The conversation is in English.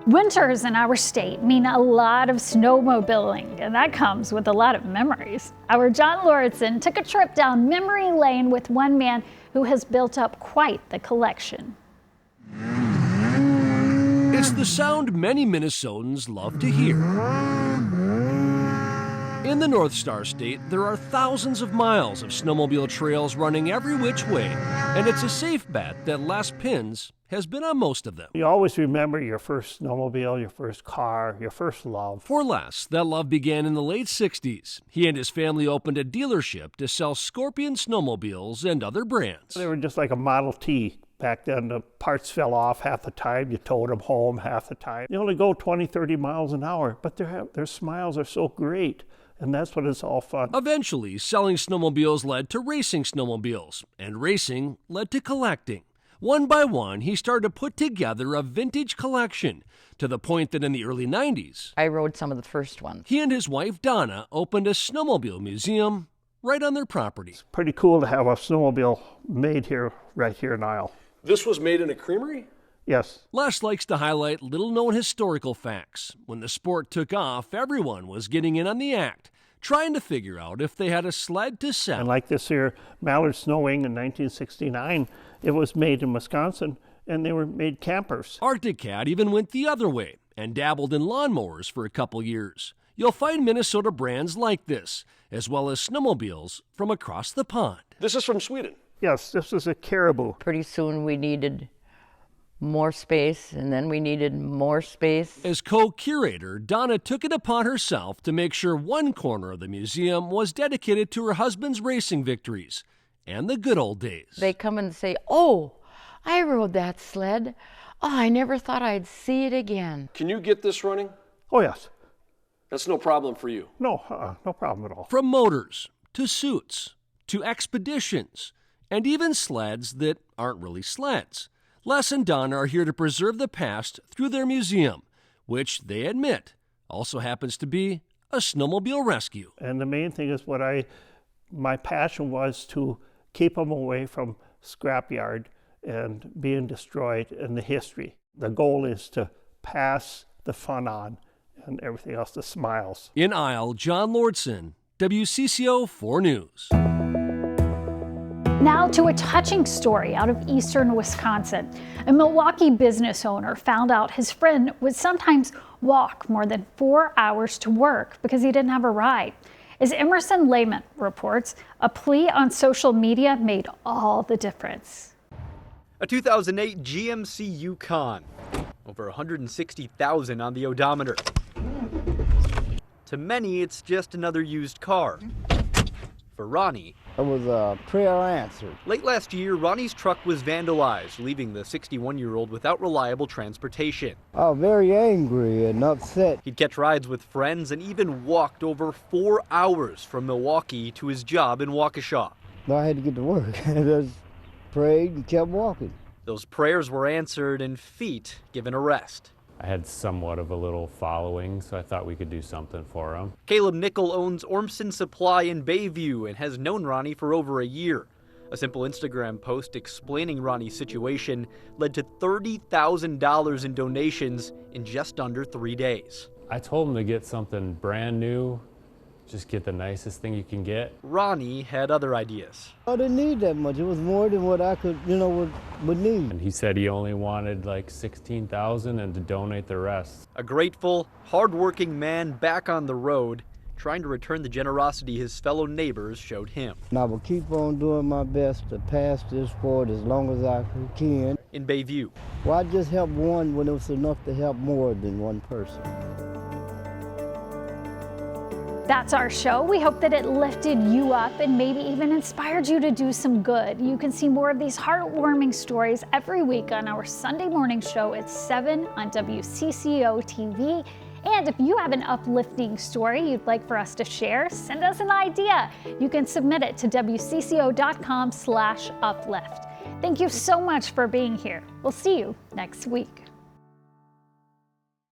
Winters in our state mean a lot of snowmobiling, and that comes with a lot of memories. Our John Lauritsen took a trip down memory lane with one man who has built up quite the collection. It's the sound many Minnesotans love to hear. In the North Star State, there are thousands of miles of snowmobile trails running every which way, and it's a safe bet that Les Pins has been on most of them. You always remember your first snowmobile, your first car, your first love. For Les, that love began in the late 60s. He and his family opened a dealership to sell Scorpion snowmobiles and other brands. They were just like a Model T. Back then, the parts fell off half the time. You towed them home half the time. You only go 20, 30 miles an hour, but their smiles are so great. And that's what it's all fun. Eventually, selling snowmobiles led to racing snowmobiles, and racing led to collecting. One by one, he started to put together a vintage collection, to the point that in the early 90s, I rode some of the first ones. He and his wife, Donna, opened a snowmobile museum right on their property. It's pretty cool to have a snowmobile made here, right here in Isle. This was made in a creamery? Yes. Les likes to highlight little-known historical facts. When the sport took off, everyone was getting in on the act, trying to figure out if they had a sled to sell. And like this here Mallard Snow Wing in 1969, it was made in Wisconsin, and they were made campers. Arctic Cat even went the other way and dabbled in lawnmowers for a couple years. You'll find Minnesota brands like this, as well as snowmobiles from across the pond. This is from Sweden. Yes, this is a Caribou. Pretty soon we needed more space, and then we needed more space. As co-curator, Donna took it upon herself to make sure one corner of the museum was dedicated to her husband's racing victories and the good old days. They come and say, "Oh, I rode that sled. Oh, I never thought I'd see it again." Can you get this running? Oh, yes. That's no problem for you. No, no problem at all. From motors, to suits, to expeditions, and even sleds that aren't really sleds. Les and Donna are here to preserve the past through their museum, which they admit also happens to be a snowmobile rescue. And the main thing is my passion was to keep them away from scrapyard and being destroyed in the history. The goal is to pass the fun on and everything else, the smiles. In Isle, John Lauritsen, WCCO 4 News. Now to a touching story out of eastern Wisconsin. A Milwaukee business owner found out his friend would sometimes walk more than 4 hours to work because he didn't have a ride. As Emerson Lehman reports, a plea on social media made all the difference. A 2008 GMC Yukon, over 160,000 on the odometer. To many, it's just another used car. For Ronnie, it was a prayer answered. Late last year, Ronnie's truck was vandalized, leaving the 61-year-old without reliable transportation. I was very angry and upset. He'd catch rides with friends and even walked over 4 hours from Milwaukee to his job in Waukesha. I had to get to work. I just prayed and kept walking. Those prayers were answered and feet given a rest. I had somewhat of a little following, so I thought we could do something for him. Caleb Nickel owns Ormson Supply in Bayview and has known Ronnie for over a year. A simple Instagram post explaining Ronnie's situation led to $30,000 in donations in just under 3 days. I told him to get something brand new, just get the nicest thing you can get. Ronnie had other ideas. I didn't need that much. It was more than what I could, would need. And he said he only wanted like $16,000 and to donate the rest. A grateful, hardworking man back on the road, trying to return the generosity his fellow neighbors showed him. And I will keep on doing my best to pass this forward as long as I can. In Bayview. Well, I just helped one when it was enough to help more than one person. That's our show. We hope that it lifted you up and maybe even inspired you to do some good. You can see more of these heartwarming stories every week on our Sunday morning show at 7 on WCCO TV. And if you have an uplifting story you'd like for us to share, send us an idea. You can submit it to wcco.com/uplift. Thank you so much for being here. We'll see you next week.